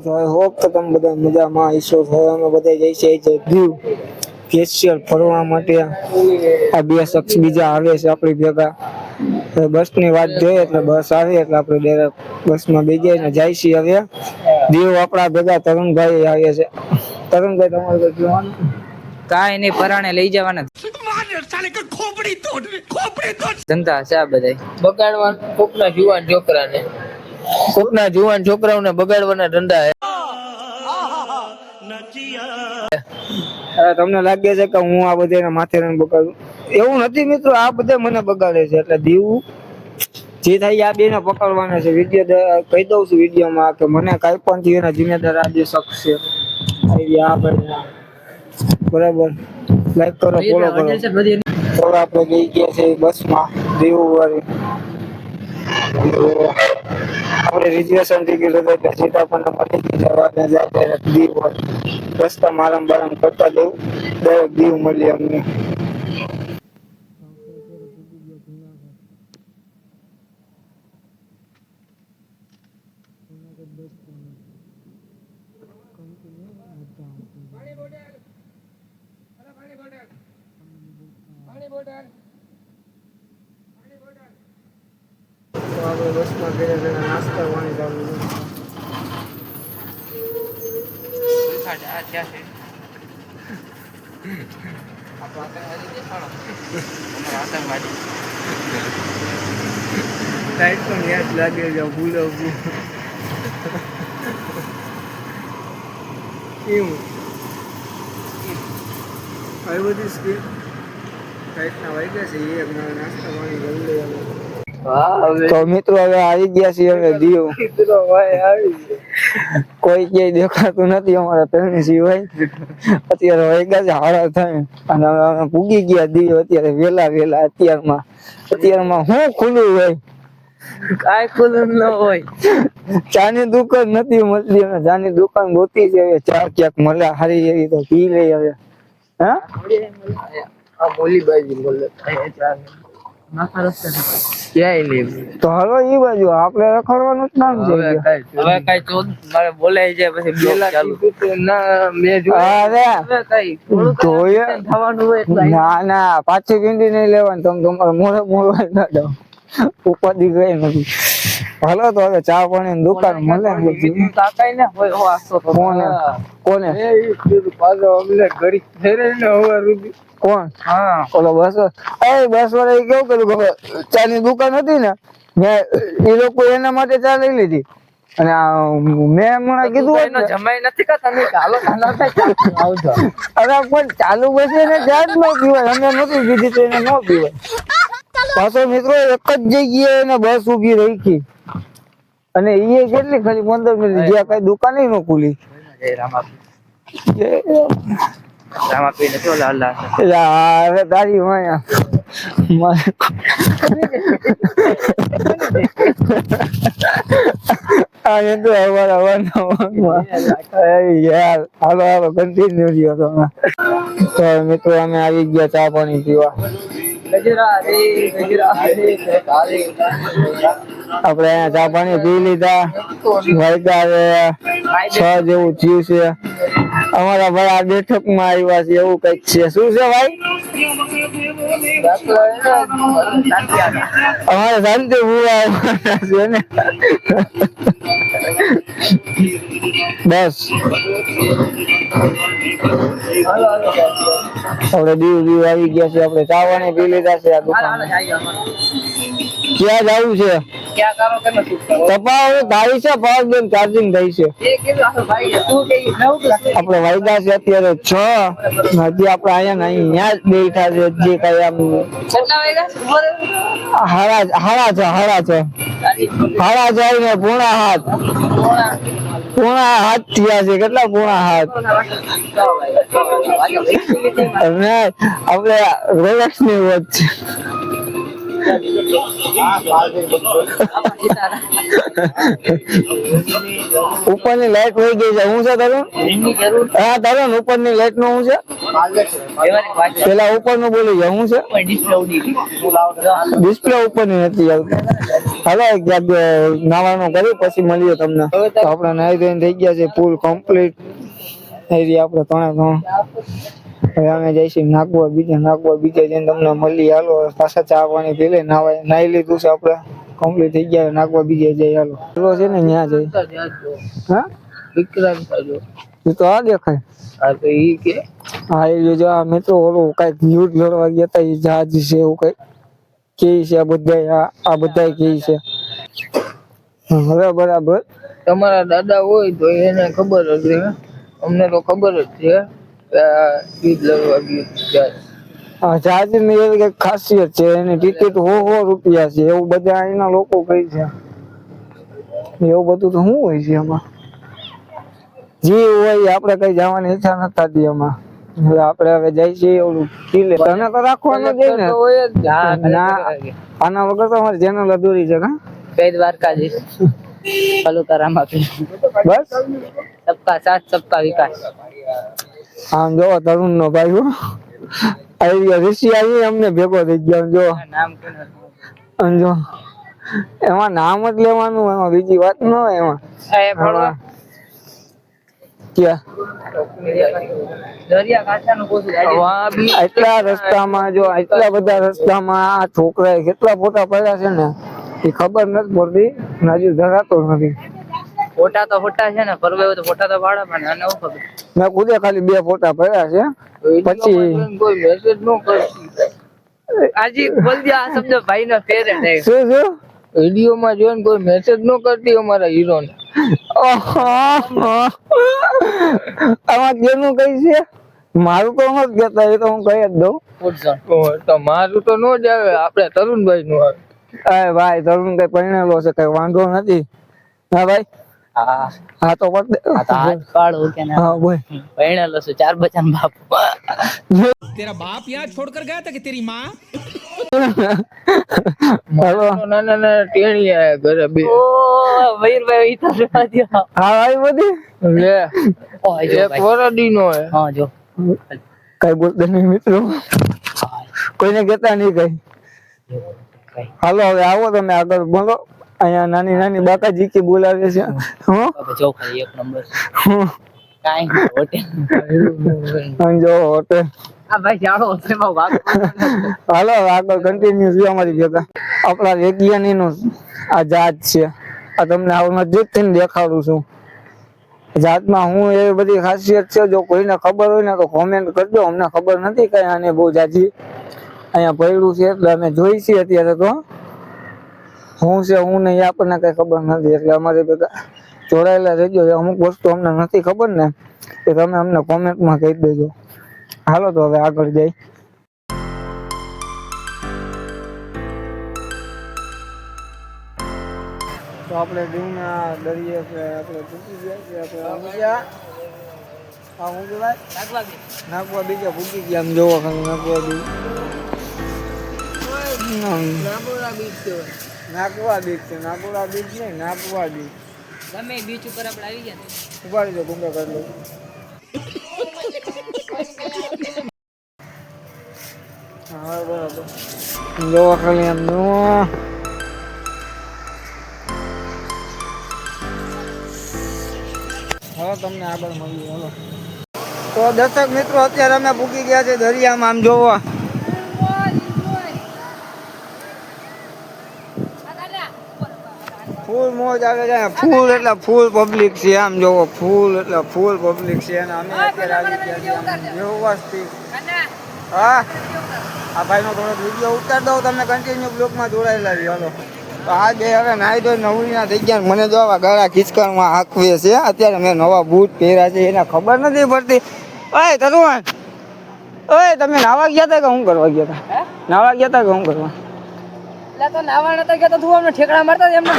તો હોપ તો તમે બધા મજામાં હશો. અમે બધા જઈશે દીવ સ્પેશિયલ ફરવા માટે. આ બે શખ્સ બીજા આવે છે આપણી ભેગા. બસ ની વાત જોઈએ એટલે બસ આવે એટલે આપણે ડાયરેક્ટ બસ માં બેસી જઈને જાય છીએ. હવે દીવ આપણા ભેગા તરુણભાઈ આવે છે. તરુણભાઈ તમારું કઈ કહેવાનું? કાઈ નઈ, પરાણે લઈ જવાના ધંધા છે આ બધા. બગાડવા કોકના જુવાન છોકરાને, કોકના જુવાન છોકરાઓને બગાડવાના ધંધા હે. તમને લાગે છે કે હું આ બધા માથે બગાડું? એવું નથી મિત્રો, આ બધા મને બગાડે છે. એટલે દીવ જે થાય આ બે ને પકડવાના છે. વિડીયો કહી દઉં છું વિડીયોમાં કે મને કઈ પણ થયું એના જિમ્મેદાર આ બે શખ્સ છે. બરાબર, લાઈક કરો, ફોલો કરો. તો આપણે જઈ ગયા છે બસ માં દીવ વાળી. આપણે રિઝર્વેશન ટિકિટ હતી સીધા પણ મળી જવાના જાય દીવ રસ્તા આરામ બારામ કરતા જવું. ડાયરેક્ટ દીવ મળીએ અમને. આપણે બસમાં ગયા નાસ્તા પાણી ચાલુ ટાઈટ પણ યાદ લાગે છે. ભૂલો કેવું આવી બધી સ્કીમ ટાઈટના વાગ્યા છે. એક નાસ્તા પાણી કરી લેવાનું. તો મિત્રો હવે આવી ગયા છીએ અમે દીવ. કોઈ ક્યાંય દેખાતું નથી અમારા ત્રણે સિવાય. અત્યારે વાગ્યા છે 8:30 અને અમે પૂગી ગયા દીવ. અત્યારે વેલા અત્યારમાં શું ખુલ્લું હોય? કાઈ ખુલ્લું ન હોય. ચાની દુકાન નથી મળતી. અમે ચાની દુકાન ગોતી છે. હવે ચા ક્યાંક મળે હારી એવી તો પી લઈ. હવે હા આ બોલી બાજી બોલે ક્યાંય નહીં. તો હાલો ઈ બાજુ આપણે રખડવાનું જ નામ છે. હવે કઈ ચોદ મારે બોલાય જાય પછી બ્લોક ચાલુ ના મે જોયું થવાનું હોય. ના પાછી ભીંડી નહીં લેવાની. તમે તમારે મોડે ના જાવ. ઉપાધિ ગઈ નથી. હાલો તો હવે ચા પાણી ની દુકાન મળે. કાકાઈ ને હોય કોને પાછો અમને ઘડી ફેરે ને હવે રૂબી કોણ? હા ઓલો બસ વાળા કેવું કર્યું ખબર? ચા ની દુકાન હતી ને એ લોકો એના માટે ચા લઈ લીધી. અને મેં હમણાં કીધું જમાઈ નથી કે તમે ચાલો આવજો. અરે પણ ચાલુ બસે ને ચા જ ન પીવાય. અમે નથી પીધી તો એને ન પીવાય. પાછો મિત્રો એક જ જગ્યાએ એને બસ ઉભી રાખી અને એ કેટલી ખાલી 15 મિનિટ જ્યાં કઈ દુકાન ન ખુલી. રામાપીર નથી ઓલા અલ્લાહ હવે તારી માયા આ તો યાર હાલો કન્ટિન્યુ રહ્યો તો મિત્રો અમે આવી ગયા ચા પાણી પીવા. આપણે અહીંયા ચા પાણી પી લીધા. વાગ્યા 6 જેવું થયું છે. અમારા ભાઈ આ બેઠક માં આવ્યા છે એવું કઈક છે. શું છે ભાઈ? અમારે શાંતિ ભૂવા છે ને બસ. આપણે દીવ આવી ગયા છે. આપણે ચા પાણી પી લીધા છે. આ દુકાન ક્યાં જવું છે? તપાવ તારી છે પાવર બેંક ચાર્જિંગ થઈ છે. આપણે વાયદા છે અત્યારે 6. હજી આપણે અહીંયા જ બેઠા છે. જે કઈ આમ હાડા છે ને પૂણા હાથ થયા છે. કેટલા પૂણા હાથ? અને આપણે રોલેક્સ ની વોચ છે. ઉપરની લાઈટ વહી ગઈ છે. હું છે તારું? હા તારું ઉપરની લાઈટ નું હું છે? પેલા ઉપર નું બોલી જાય હું છે? ડિસ્પ્લે ઉપર ની નથી આવતી. હાલો ક્યાંક નાવાનું કરી પછી મળીએ તમને. તો આપણે નાઈ ધોઈને થઈ ગયા છે ફૂલ કમ્પ્લીટ એરિયા આપણે ત્રણે હવે અમે જઈશું નાગવા બીજે જઈને તમને મળી. હાલો પાછા ચા પાણી પી લે નાઈ લીધું છે આપણે કમ્પ્લીટ થઈ ગયા. નાગવા બીજે જઈ હાલો છે ને ત્યાં જઈ. હા વિક્રાંત બાજુ એ તો આ દેખાય. હા તો ઈ કે હા એ જો આ મિત્રો ઓલું કઈક યુદ્ધ લડવા ગયા હતા એ જહાજ છે એવું કઈ કે છે. આ બધા કે છે. હવે બરાબર તમારા દાદા હોય તો એને ખબર જ છે. અમને તો ખબર જ છે કે આ ઈદ લડવા ગયું. આ જહાજ ની એવી કઈક ખાસિયત છે. એની ટિકિટ 100 રૂપિયા છે એવું બધા અહીંના લોકો કહે છે. એવું બધું તો શું હોય છે એમાં? જે હોય આપણે કઈ જવાની ઈચ્છા નથી થતી એમાં. આપણે હવે જઈ છીએ ઓલું કિલ્લે. તને તો રાખવાનું જ ને. ના આના વગર તો અમારી ચેનલ અધૂરી છે. હા કઈ દ્વારકાધીશ પલુતારામાં બસ સબકા સાથ સબકા વિકાસ. આમ જો તરુણ નો ભાઈ આવી ઋષિ આવી અમને ભેગો થઈ ગયો. જો નામ જો એમાં નામ જ લેવાનું, એમાં બીજી વાત ન હોય એમાં. ક્યાં દરિયા કાંઠાનું પૂછું. એટલા રસ્તામાં જો એટલા બધા રસ્તામાં આ છોકરાએ કેટલા ફોટા પડ્યા છે ને એ ખબર નથી પડતી. હજી ધરાતો નથી. ફોટા તો ફોટા છે ને પરવે તો ફોટા તો પાડે પણ આને શું ખબર. મેં ખુદે ખાલી 2 ફોટા પડ્યા છે. પછી કોઈ મેસેજ ન કરતી. આજી બોલ દે આ શબ્દ ભાઈ નો ફેવરેટ છે. શું વિડીયો માં જોઈને કોઈ મેસેજ ન કરતી અમારા હીરો ને. આમાં કેનું કઈ છે? મારું તો નથી કેતા, એ તો હું કહી જ દઉં. તો મારું તો નો જ આવે, આપણે તરુણભાઈ નું આવે. અરે ભાઈ તરુણ કઈ પરણેલો છે, કઈ વાંધો નથી. હા ભાઈ હા તો પડ દે. પાડું કે ના હા બોલ. પરણેલો છું 4 બચ્ચા બાપ. तेरा बाप यहाँ छोड़कर गया था कि तेरी माँ? હાલો નાના નાના ટેણી આયા ઘરે બે. ઓ મયુરભાઈ ઈ તો જોવા દ્યો. હા ભાઈ બધી લે ઓ જો એક વરદી નો હે. હા જો કઈ બોલતા નહીં મિત્રો, કોઈને કેતા નહીં કઈ. હાલો હવે આવો તમે આગળ બોલો. અહીંયા નાની નાની બાકાજી કી બોલાવે છે. જો ખાલી એક નંબર કાઈ હોટેલ. જો હોટેલ. આ ભાઈ જાડો હોટેલમાં વાત. હાલો હવે આગળ કન્ટિન્યુ છે અમારી ભેગા. આપણા વૈજ્ઞાનિક નું આ જાત છે. આ તમને આવું નજીક થઈને દેખાડું છું. જાતમાં હું એવી બધી ખાસિયત છે, જો કોઈને ખબર હોય ને તો કોમેન્ટ કરજો. અમને ખબર નથી કઈ આને બહુ જાજી. અહીંયા પડ્યું છે એટલે અમે જોઈ છીએ અત્યારે તો. હું છે હું નહીં આપણને કઈ ખબર નથી, એટલે અમારી ભેગા જોડાયેલા રહેજો. અમુક વસ્તુ અમને નથી ખબર ને એ તમે અમને કોમેન્ટમાં કહી દેજો. હાલો તો હવે આગળ જઈ. તો આપણે દીવના દરિયે આપણે પૂકી ગયા છે. આપણે આ હું કહેવાય નાગવા બીજા પૂકી ગયા. આમ જોવો ખાલી નાગવા બીજ. નાગવા બીચ છે, નાગોડા બીચ નહીં, નાગવા બીચ. ગમે બીચ ઉપર આપણે આવી ગયા ને ઉભા રહેજો, ગુંગા કરી લો. હા બરાબર. જોવો ખાલી આમ જોવો. હવે તમને આગળ મળ્યું. હાલો તો દર્શક મિત્રો અત્યારે અમે પૂકી ગયા છે દરિયામાં. આમ જોવો ફૂલ મોજ આવે છે. ફૂલ એટલે ફૂલ પબ્લિક છે. આમ જોવો ફૂલ એટલે ફૂલ પબ્લિક છે. અને અમે અત્યારે આવી ગયા છીએ વ્યવસ્થિત. હા આ ભાઈનો થોડો વિડીયો ઉતાર દઉં, તમે કન્ટિન્યુ બ્લોકમાં જોડાયેલા રહ્યો. હાલો તો આ બે હવે નાહી ધોઈ નવરીના થઈ ગયા. મને જો આવા ગળા ખીચકારમાં હાંકવે છે. અત્યારે મેં નવા બૂટ પહેર્યા છે, એને ખબર નથી પડતી. ઓય તરુણ, ઓય તમે નાવા ગયા હતા કે શું કરવા ગયા હતા? નાવા ગયા હતા કે શું કરવા? એટલે તો નાવા નતા ગયા તો તું અમને ઠેકડા મારતા એમને.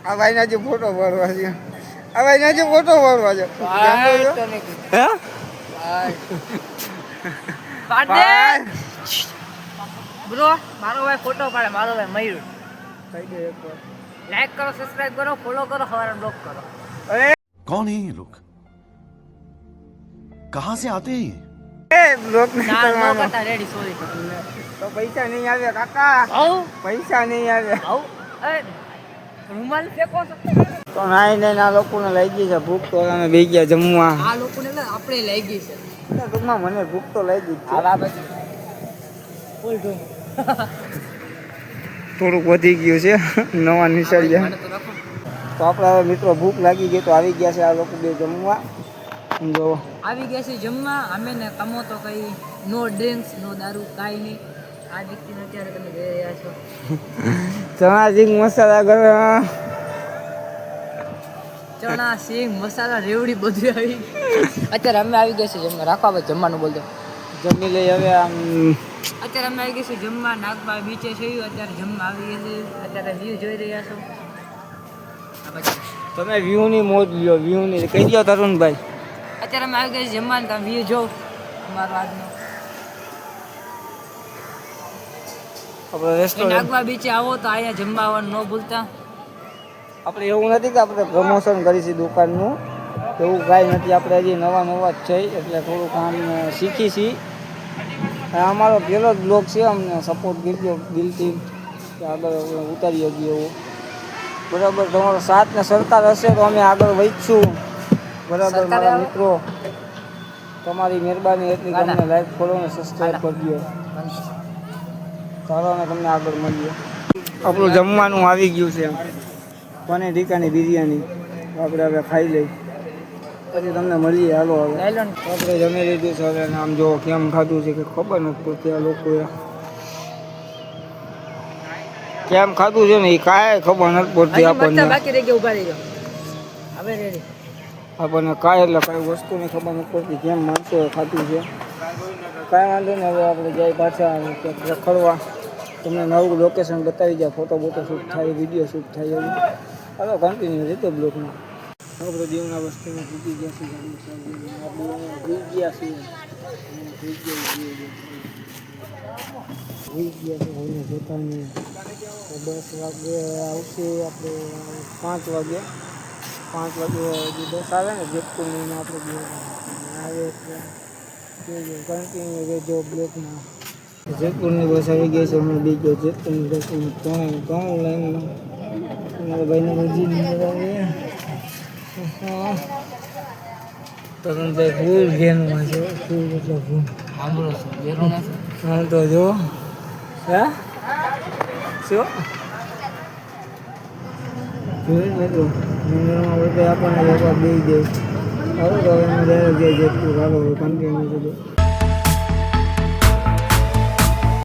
આ ભાઈના જે ફોટો પાડવા છે. આ ભાઈના જે ફોટો પાડવા છે. હે પાડ દે બ્રો. મારો ભાઈ ફોટો પાડે, મારો ભાઈ મયુર. કહી દે એકવાર. લાઈક કરો, સબસ્ક્રાઇબ કરો, ફોલો કરો, હવારે બ્લોક કરો. कौन है ये लोग कहाँ से आते हैं ये? એ બ્લોક નહીં ના નો કરવાનો. કરતા, રેડી, સોરી. તો પૈસા નહીં આવે કાકા, આવ પૈસા નહીં આવે. આવ એ રૂમાલ ફેંકો છો. તો નાઈ ને આ લોકોને લઈ ગઈ છે ભૂખ, તો અમે બે ગયા જમવા. આ લોકોને ને આપણે લઈ ગઈ છે. એટલે ટૂંકમાં મને ભૂખ તો લઈ ગઈ જ છે. આવા પછી ફૂલ ઢોલ. થોડુંક વધી ગયું છે નવા નિશાળિયા. મને તો રાખો. તો આપણે હવે મિત્રો ભૂખ લાગી ગઈ તો આવી ગયા છે આ લોકો બે જમવા. જો આવી ગયા છે જમવા. અમે ને કમો તો કઈ નો ડ્રિંક્સ, નો દારૂ, કાંઈ નહીં. આ વ્યક્તિને અત્યારે તમે જોઈ રહ્યા છો. ચણા સિંગ મસાલા ગરમ. ચણા સિંગ મસાલા રેવડી બધું આવી. અત્યારે અમે આવી ગયા છે જમવા. રાખો આપણે જમવાનું બોલતો. જમી લઈ હવે આમ. અત્યારે અમે આવી ગયા છે જમવા. નાગબા બીચે છે અત્યારે જમવા આવી ગયા છે. અત્યારે વ્યૂ જોઈ રહ્યા છો. આ પછી તમે વ્યૂ ની મોજ લ્યો, વ્યૂ ની કહી દો તરુણભાઈ. અત્યારે અમે આવી ગયા છે જમવા. તમે વ્યૂ જો અમારો આજનો. આપણે રેસ્ટોરન્ટ, નાગબા બીચે આવો તો અહીંયા જમવા આવવાનું ન ભૂલતા. આપણે એવું નથી કે આપણે પ્રમોશન કરીશું દુકાનનું, એવું કાંઈ નથી. આપણે હજી નવા નવા જ છે એટલે થોડુંક આમ શીખી છીએ. અને અમારો પહેલો જ બ્લોગ છે, અમને સપોર્ટ કરજો દિલથી કે આગળ ઉતારી શકીએ એવું. બરાબર, તમારો સાથ ને સરકાર હશે તો અમે આગળ વધીશું. બરાબર સરકારે મારા આવે? મિત્રો, તમારી મહેરબાની એટલી કે અમને લાઈક ફોલો ને સબસ્ક્રાઈબ કરજો. ચાલો અને તમને આગળ મળીએ. આપણું જમવાનું આવી ગયું છે, પનીર ટીકાની બિરયાની. આપણે હવે ખાઈ લઈ પછી તમને મળીએ. હાલો હવે લઈ લો ને. આપણે જમી લીધું છે હવે. આમ જો કેમ ખાધું છે કે ખબર નથી પડતી આ લોકોએ કેમ ખાધું છે ને, એ કાંઈ ખબર નથી પડતી હજી મરચાં આપણને. બાકી રહી ગયા, ઊભા રહી જાઓ. હવે રેડી. આપણને કાંઈ એટલે કાંઈ વસ્તુની ખબર નથી પડતી કેમ માણસોએ ખાધું છે. કાંઈ વાંધો નહીં, હવે આપણે જાય પાછા રખડવા. તમને નવું લોકેશન બતાવી જાય, ફોટો બોટો શૂટ થાય, વિડીયો શૂટ થાય એવું. હવે કન્ટિન્યુ રીતે બ્લોકમાં આપણે દીવના વસ્તુમાં ભૂકી ગયા છીએ. ભૂઈ ગયા છીએ, ભૂઈ ગયા છે કોઈને જોતા નહીં. 10 વાગે આવશે, આપણે 5 વાગે 10 આવે ને જેતપુરની આપણે આવે એટલે કન્ટિન્યુ રહેજો બ્લોકમાં. જેતપુરની બસ આવી ગઈ છે, અમે બીજો જેતપુરની બસ ત્રણ લાઈનમાં અમારા ભાઈને મજી નહીં આવે. તરુણભાઈ ફૂલ ઘેરમાં છે, ફૂલ એટલે ફૂલ. સાંભળો છો, બેરું નથી. હા તો જો હે શું જોયું મિત્રો મંદિરમાં બધા આપણને લોકો બે જાય. હવે તો હવે અમે ડાયરેક્ટ જઈએ જેતપુર. હાલો કન્ટિન્યુ છે.